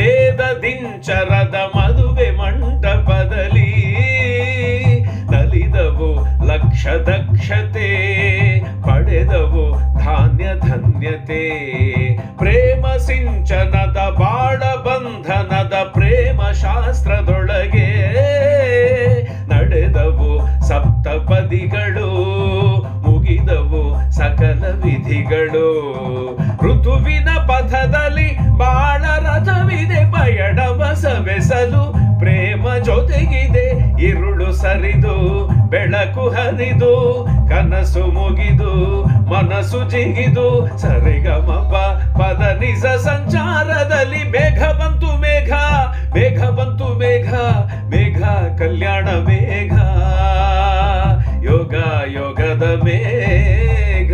ವೇದದಿಂಚರದ ಮದುವೆ ಮಂಟಪದಲ್ಲಿ ನಲಿದವು ಲಕ್ಷ ದಕ್ಷತೆ, ಪಡೆದವು ಧಾನ್ಯ ಧನ್ಯತೆ. ಪ್ರೇಮ ಸಿಂಚನದ ಬಾಳ ಬಂಧನದ ಪ್ರೇಮ ಶಾಸ್ತ್ರದೊಳಗೆ ನಡೆದವು ಸಪ್ತಪದಿಗಳು, ಮುಗಿದವು ಸಕಲ ವಿಧಿಗಳು. ಋತುವಿನ ಪಥದಲ್ಲಿ ಬಾಳ ರಥವಿದೆ, ಪಯಣವ ಸವೆಸಲು ಪ್ರೇಮ ಜೊತೆಗಿದೆ. ಇರುಳು ಸರಿದು ಬೆಳಕು ಹರಿದು, ಕನಸು ಮುಗಿದು ಮನಸ್ಸು ಜಿಗಿದು. ಸರಿಗಮಪ ಪದ ನಿಜ ಸಂಚಾರದಲ್ಲಿ ಮೇಘ ಬಂತು ಮೇಘ, ಮೇಘ ಬಂತು ಮೇಘ, ಮೇಘ ಕಲ್ಯಾಣ ಮೇಘ, ಯೋಗ ಯೋಗದ ಮೇಘ.